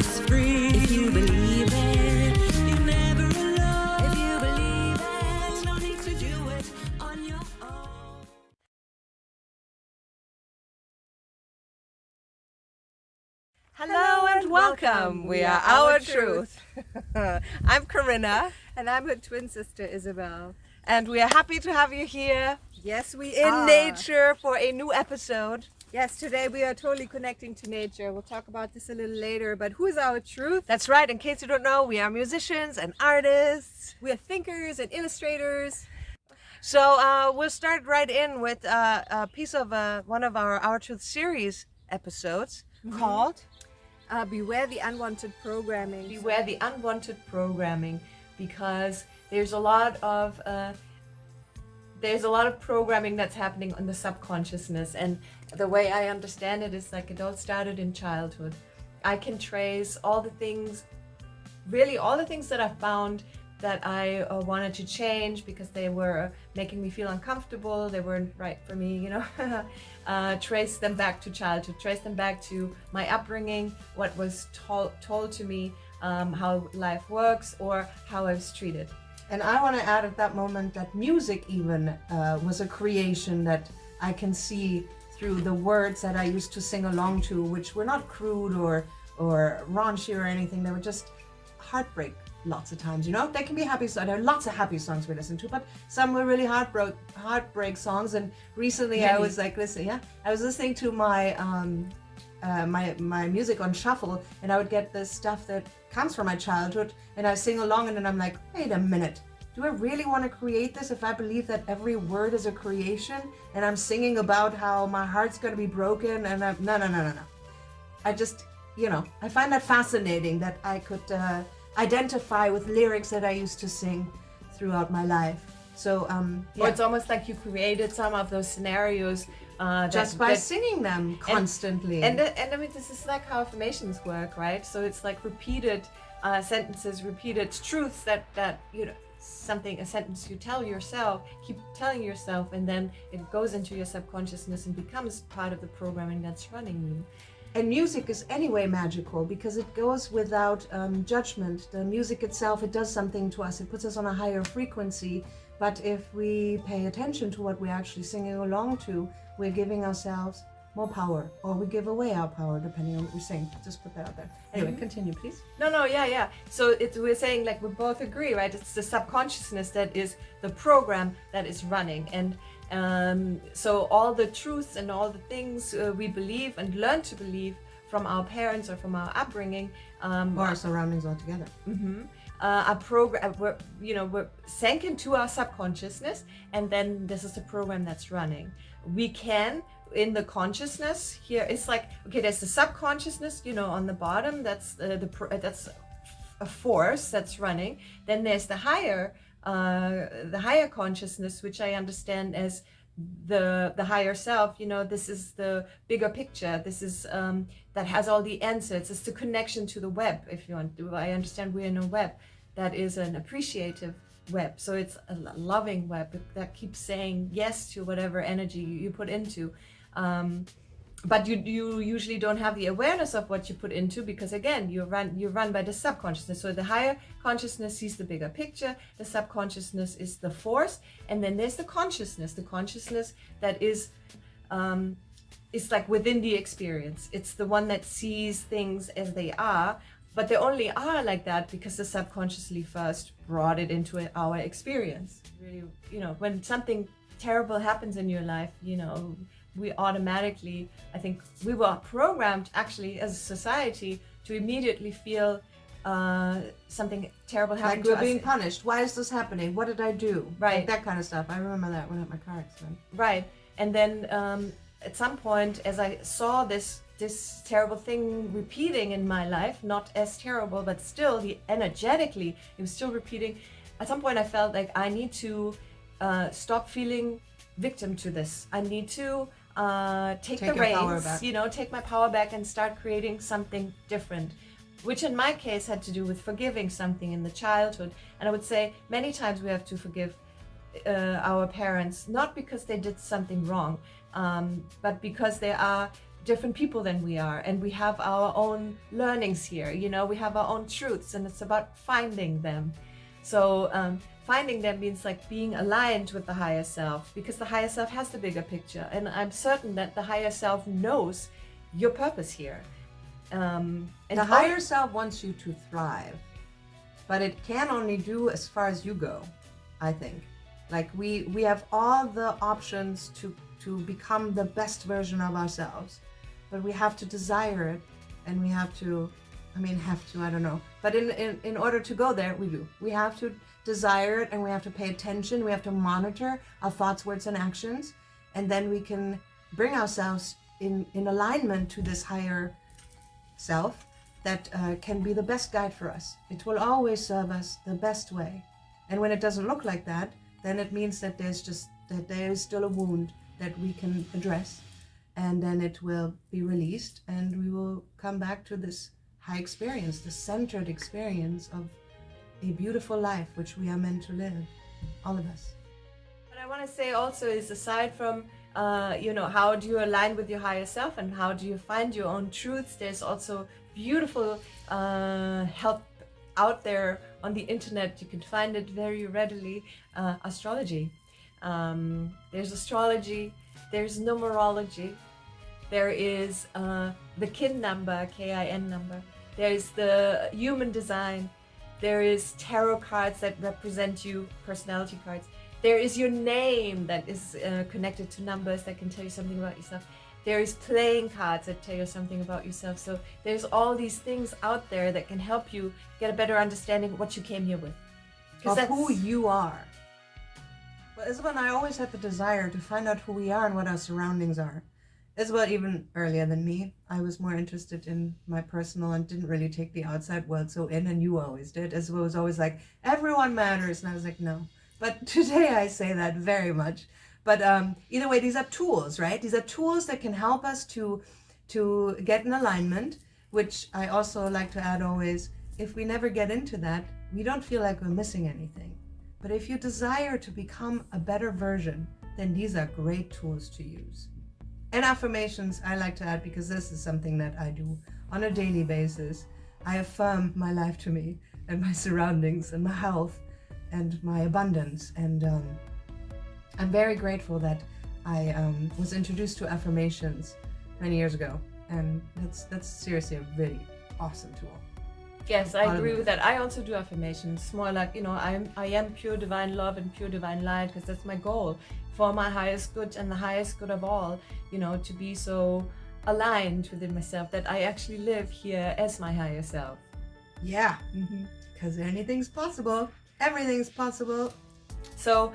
is free. If you believe it, you're never alone. If you believe it, no need to do it on your own. Hello and welcome. We are Our Truth. I'm Corinna. And I'm her twin sister, Isabelle. And we are happy to have you here Yes, we in are. nature for a new episode. Yes, today we are totally connecting to nature. We'll talk about this a little later, but who's our truth? That's right. In case you don't know, we are musicians and artists. We are thinkers and illustrators. So we'll start right in with a piece of one of our Truth series episodes called Beware the unwanted programming. Beware the Unwanted Programming, because there's a lot of programming that's happening on the subconsciousness, and the way I understand it is like it all started in childhood. I can trace all the things that I found that I wanted to change because they were making me feel uncomfortable, they weren't right for me, you know. Trace them back to childhood, trace them back to my upbringing, what was told to me, how life works, or how I was treated. And I want to add at that moment that music even was a creation that I can see through the words that I used to sing along to, which were not crude or raunchy or anything. They were just heartbreak lots of times, you know. They can be happy songs. There are lots of happy songs we listen to, but some were really heartbreak songs. And recently I was like, I was listening to my my music on shuffle, and I would get this stuff that comes from my childhood, and I sing along, and then I'm like, wait a minute, do I really want to create this if I believe that every word is a creation, and I'm singing about how my heart's going to be broken, and no. I just, you know, I find that fascinating that I could identify with lyrics that I used to sing throughout my life. So Or it's almost like you created some of those scenarios just by singing them constantly. And I mean, this is like how affirmations work, right? So it's like repeated sentences, repeated truths that you know, a sentence you tell yourself, keep telling yourself, and then it goes into your subconsciousness and becomes part of the programming that's running you. And music is anyway magical because it goes without judgment. The music itself, it does something to us. It puts us on a higher frequency. But if we pay attention to what we're actually singing along to, we're giving ourselves more power, or we give away our power depending on what we sing. Just put that out there. Anyway, continue, please. No, yeah. So we're saying, like, we both agree, right? It's the subconsciousness that is the program that is running, and so all the truths and all the things we believe and learn to believe from our parents or from our upbringing, or our surroundings altogether. We're sank into our subconsciousness, and then this is the program that's running. We can, in the consciousness here, it's like, okay, there's the subconsciousness, you know, on the bottom. That's that's a force that's running. Then there's the higher consciousness, which I understand as the higher self. You know, this is the bigger picture. This is that has all the answers. It's the connection to the web, if you want to. I understand we're in a web that is an appreciative web, so it's a loving web that keeps saying yes to whatever energy you put into, but you usually don't have the awareness of what you put into, because again, you run by the subconsciousness. So the higher consciousness sees the bigger picture, the subconsciousness is the force, and then there's the consciousness that is like within the experience. It's the one that sees things as they are. But they only are like that because the subconsciously first brought it into our experience. Really, you know, when something terrible happens in your life, you know, we automatically, I think we were programmed actually as a society to immediately feel something terrible happened to us. Like we're being punished. Why is this happening? What did I do? Right. Like that kind of stuff. I remember that when I had my car accident. Right. And then at some point, as I saw this terrible thing repeating in my life, not as terrible, but still energetically, it was still repeating. At some point I felt like I need to stop feeling victim to this. I need to take the reins, you know, take my power back and start creating something different, which in my case had to do with forgiving something in the childhood. And I would say many times we have to forgive our parents, not because they did something wrong, but because they are different people than we are, and we have our own learnings here. You know, we have our own truths, and it's about finding them. So finding them means like being aligned with the higher self, because the higher self has the bigger picture, and I'm certain that the higher self knows your purpose here. And The higher self wants you to thrive, but it can only do as far as you go, I think. Like we have all the options to become the best version of ourselves, but we have to desire it, and we have to, I don't know. But in order to go there, we do. We have to desire it, and we have to pay attention. We have to monitor our thoughts, words, and actions, and then we can bring ourselves in alignment to this higher self that can be the best guide for us. It will always serve us the best way. And when it doesn't look like that, then it means that there is still a wound that we can address, and then it will be released, and we will come back to this high experience, the centered experience of a beautiful life which we are meant to live, all of us. What I want to say also is, aside from how do you align with your higher self and how do you find your own truths, there's also beautiful help out there on the internet. You can find it very readily. Astrology. There's astrology, there's numerology, there is the kin number, K-I-N number, there's the human design, there is tarot cards that represent you, personality cards, there is your name that is connected to numbers that can tell you something about yourself, there is playing cards that tell you something about yourself. So there's all these things out there that can help you get a better understanding of what you came here with. Of who you are. Well, Isabel and I always had the desire to find out who we are and what our surroundings are. Isabel, even earlier than me, I was more interested in my personal and didn't really take the outside world so in, and you always did. Isabel was always like, everyone matters, and I was like, no. But today I say that very much. But either way, these are tools, right? These are tools that can help us to get in alignment, which I also like to add always, if we never get into that, we don't feel like we're missing anything. But if you desire to become a better version, then these are great tools to use. And affirmations, I like to add, because this is something that I do on a daily basis. I affirm my life to me and my surroundings and my health and my abundance. And I'm very grateful that I was introduced to affirmations many years ago. And that's seriously a really awesome tool. Yes, I agree with that. I also do affirmations. More like, I am pure divine love and pure divine light, because that's my goal for my highest good and the highest good of all, to be so aligned within myself that I actually live here as my higher self. Yeah, because anything's possible. Everything's possible. So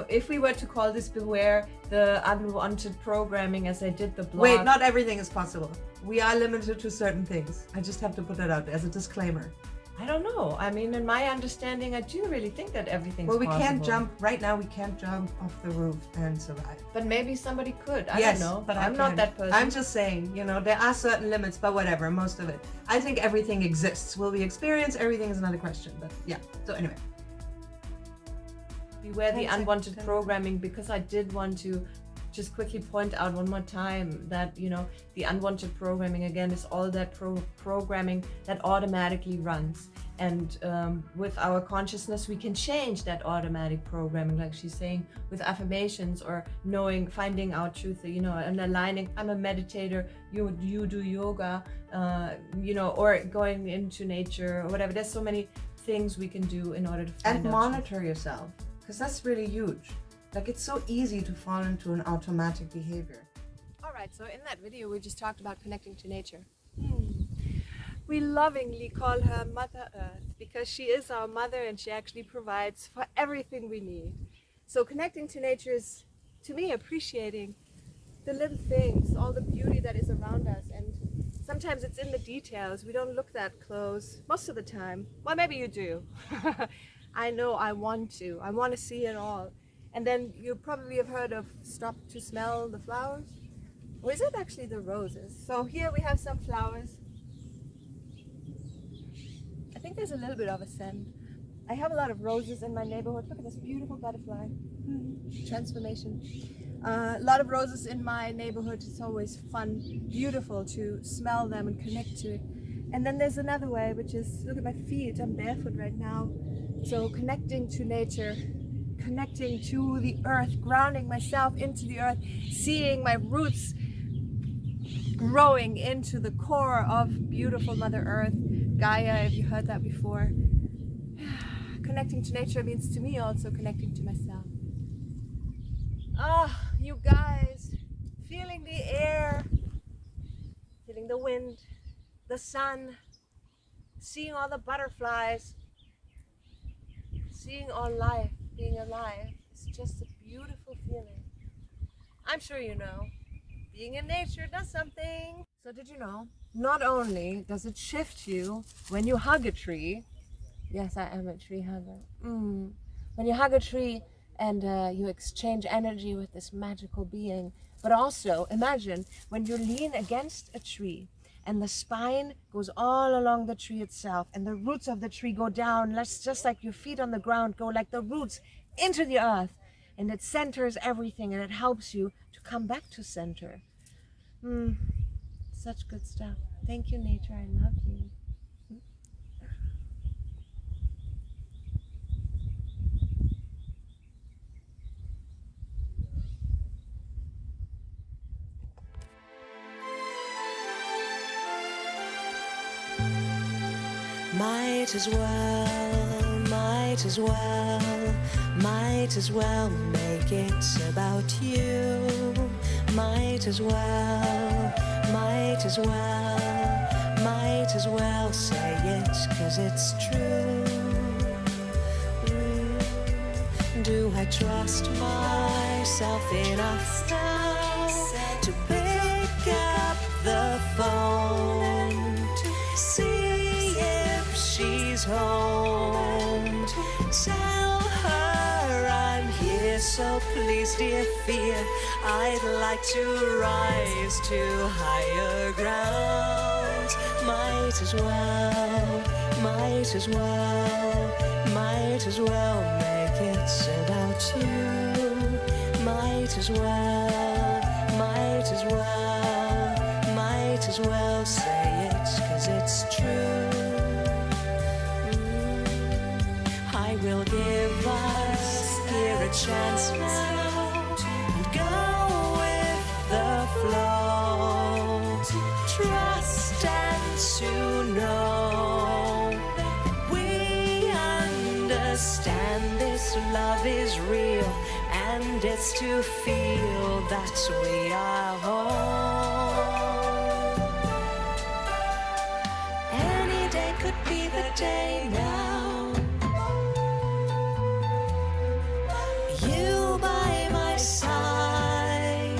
if we were to call this Beware the Unwanted Programming, as I did the blog... Wait, not everything is possible. We are limited to certain things. I just have to put that out there as a disclaimer. I don't know. I mean, in my understanding, I do really think that everything's possible. possible. Can't jump, right now we can't jump off the roof and survive. But maybe somebody could. I Yes, don't know. but I'm not that person. I'm just saying, there are certain limits, but whatever, most of it. I think everything exists. Will we experience everything is another question, but yeah. So anyway. Beware the unwanted programming, because I did want to just quickly point out one more time that, the unwanted programming, again, is all that programming that automatically runs. And with our consciousness, we can change that automatic programming, like she's saying, with affirmations or finding our truth, and aligning. I'm a meditator, you do yoga, or going into nature or whatever. There's so many things we can do in order to find and out monitor yourself, because that's really huge. Like, it's so easy to fall into an automatic behavior. All right, so in that video, we just talked about connecting to nature. We lovingly call her Mother Earth because she is our mother and she actually provides for everything we need. So connecting to nature is, to me, appreciating the little things, all the beauty that is around us. And sometimes it's in the details. We don't look that close most of the time. Well, maybe you do. I know I want to. I want to see it all. And then you probably have heard of stop to smell the flowers. Or is it actually the roses? So here we have some flowers. I think there's a little bit of a scent. I have a lot of roses in my neighborhood. Look at this beautiful butterfly. Transformation. A lot of roses in my neighborhood. It's always fun, beautiful to smell them and connect to it. And then there's another way, which is, look at my feet, I'm barefoot right now. So connecting to nature, connecting to the earth, grounding myself into the earth, seeing my roots growing into the core of beautiful Mother Earth, Gaia, have you heard that before? Connecting to nature means to me also connecting to myself. Ah, you guys, feeling the air, feeling the wind, the sun, seeing all the butterflies, seeing all life, being alive. It's just a beautiful feeling. I'm sure you know, being in nature does something. So did you know, not only does it shift you when you hug a tree, yes, I am a tree hugger. When you hug a tree and you exchange energy with this magical being, but also imagine when you lean against a tree and the spine goes all along the tree itself and the roots of the tree go down, just like your feet on the ground go like the roots into the earth, and it centers everything and it helps you to come back to center. Such good stuff. Thank you, nature. I love you. Might as well, might as well, might as well make it about you. Might as well, might as well, might as well say it 'cause it's true. Do I trust myself enough now to pick up the phone to see if she's home? Tell her I'm here, so please, dear fear, I'd like to rise to higher ground. Might as well, might as well, might as well make it about you. Might as well, might as well, might as well say it 'cause it's true. I will give us here a chance now and go with the flow. Trust and to know we understand this love is real, and it's to feel that we are home. Any day could be the day now. You by my side,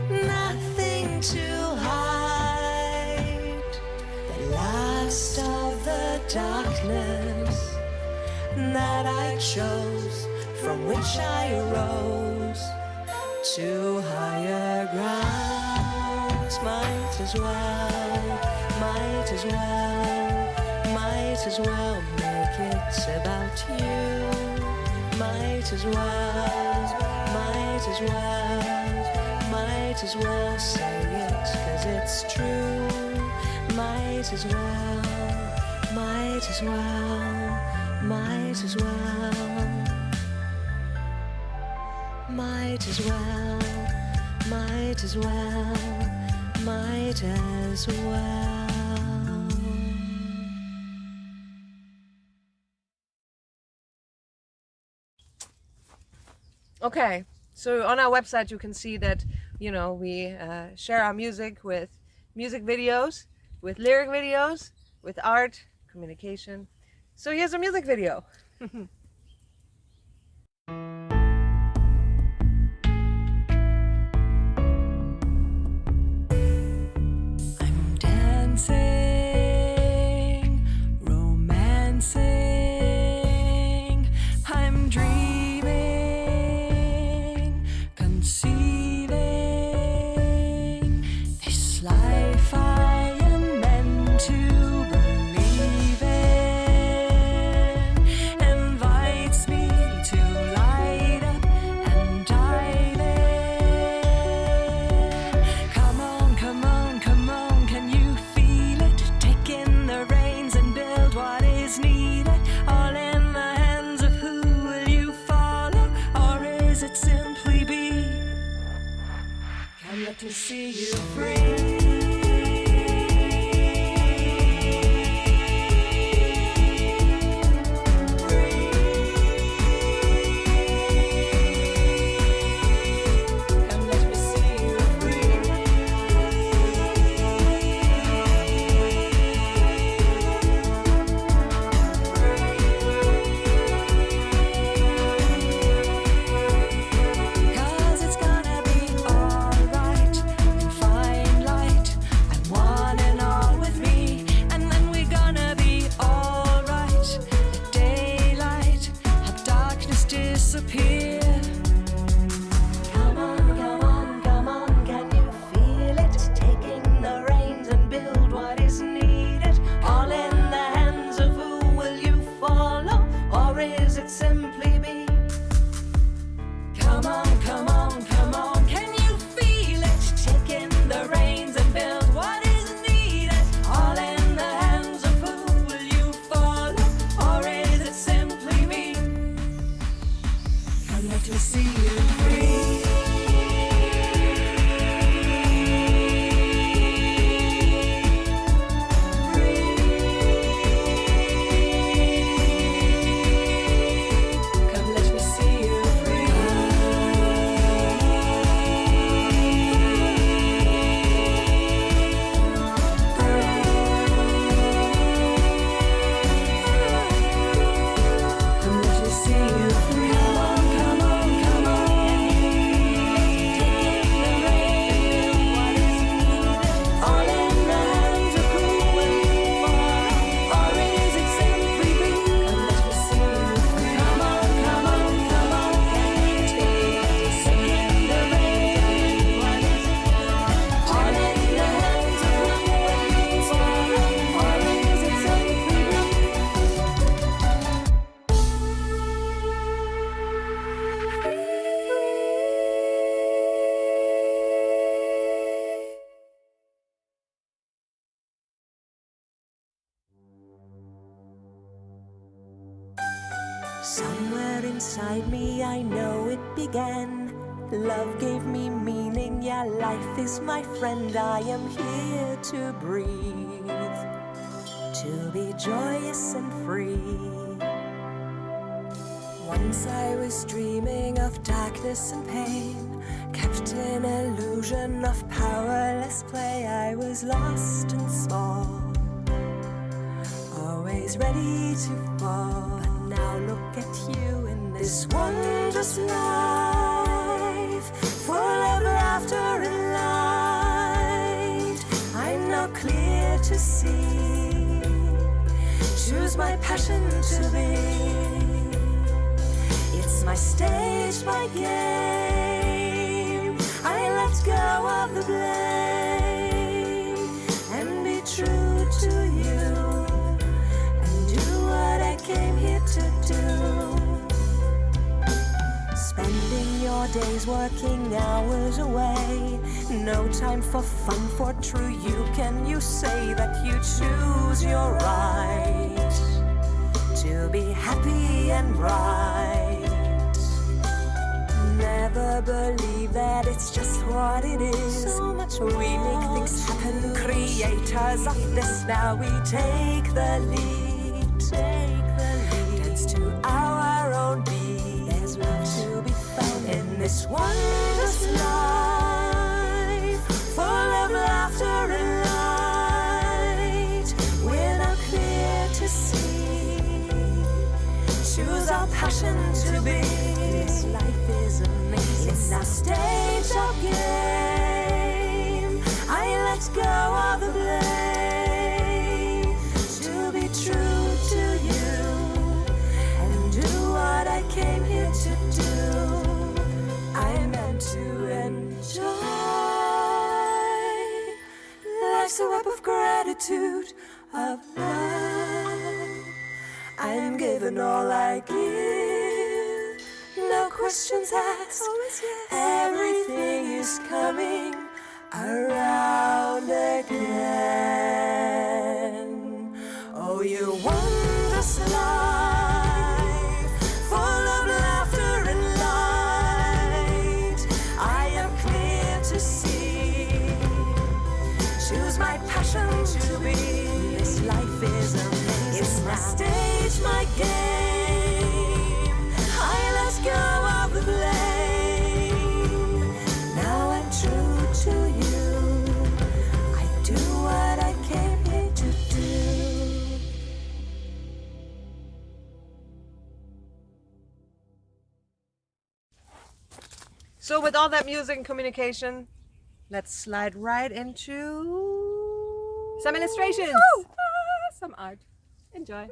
nothing to hide. The last of the darkness that I chose, from which I rose to higher grounds. Might as well, might as well, might as well make it about you. Might as well, might as well, might as well say it 'cause it's true. Might as well, might as well, might as well, might as well, might as well, might as well. Okay, so on our website you can see that, you know, we share our music with music videos, with lyric videos, with art, communication. So here's a music video. I'm dancing, romancing, I'm dreaming, conceiving this life I am meant to believe in, invites me to life. let me see you free. Somewhere inside me I know it began. Love gave me meaning, yeah, life is my friend. I am here to breathe, to be joyous and free. Once I was dreaming of darkness and pain, kept in illusion of powerless play. I was lost and small, always ready to fall. But now look at you in this wondrous life, full of laughter and light. I'm now clear to see, choose my passion to be. It's my stage, my game. I let go of the blame and be true to you and do what I came here to do. Spending your days working hours away, no time for fun, for true you. Can you say that you choose your right to be happy and bright? Never believe that it's just what it is. So much we make things happen, creators of this. Now we take the lead, dance to our own beat. There's love to be found in this wondrous life, full of laughter and light. We're now clear to see, choose our passion to be. This life is amazing. It's our stage, our game. I let go of the blame to be true to you and do what I came here to do. I'm meant to enjoy. Life's a web of gratitude, of love. I'm giving all I give, no questions asked. Everything is coming around again. Oh, you wondrous life, full of laughter and light. I am clear to see, is my passion to be. This life is amazing. It's my stage, my game. I let go of the blame. Now I'm true to you. I do what I came here to do. So with all that music and communication, let's slide right into Some illustrations. Woo! Some art. Enjoy.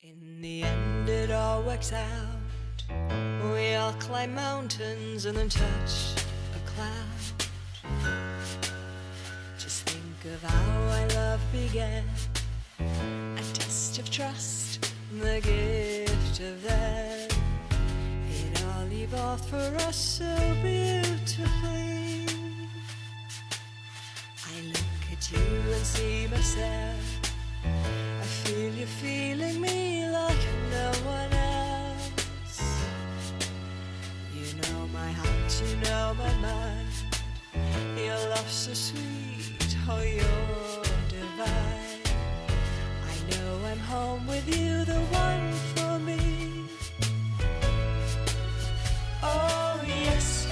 In the end it all works out. We all climb mountains and then touch a cloud. Just think of how our love began. A test of trust, the gift of that. It all evolved for us so beautifully. I look at you and see myself. I feel you feeling me like no one else. You know my heart, you know my mind. Your love's so sweet, oh you're divine. I know I'm home with you, the one for me. Oh yes,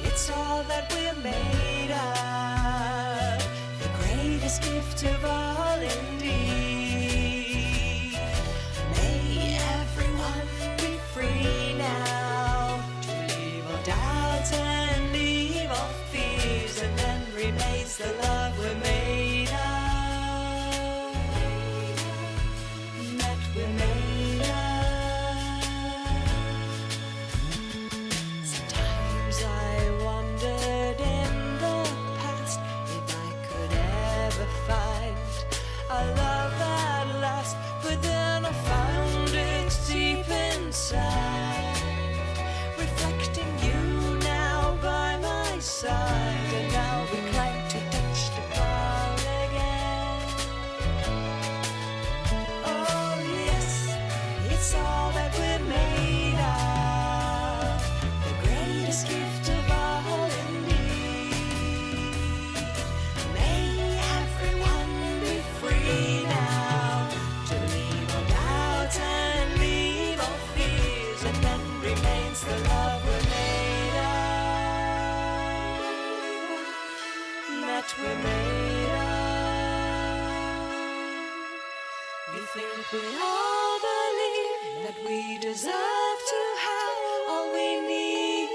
it's all that we're made of. The greatest gift of all indeed. Free now to leave all doubts and leave all fears, and then remains the love we're made of, that we're made of. Sometimes I wondered in the past if I could ever find a love that lasts, but then I found it deep inside, reflecting you now by my side, and now we climb to touch the ground again. Oh yes, it's all that we're made of, the greatest gift of all indeed. May everyone be free now to leave all doubts and leave all fears, and then remains the love we're made of, that we're made of. You think we all believe that we deserve to have all we need,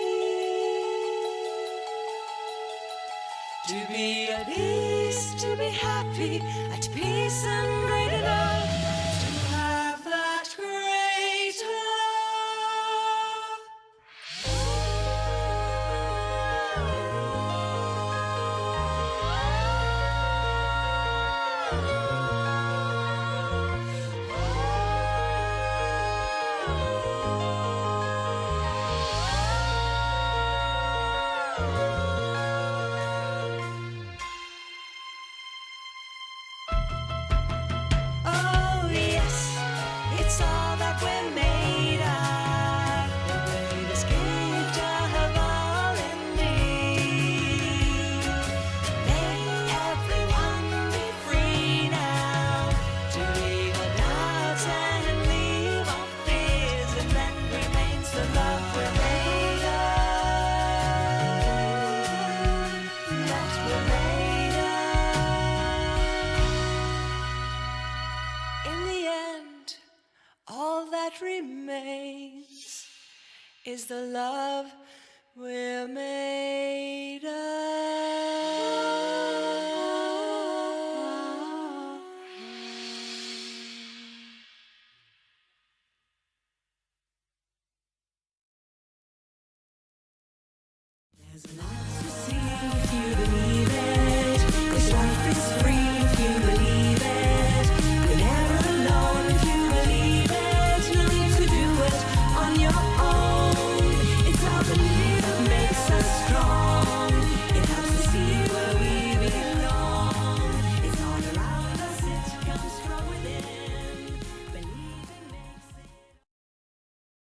to be at ease, to be happy, at peace and great enough, to have that great love. is the love we're made of. There's lots to see if you believe.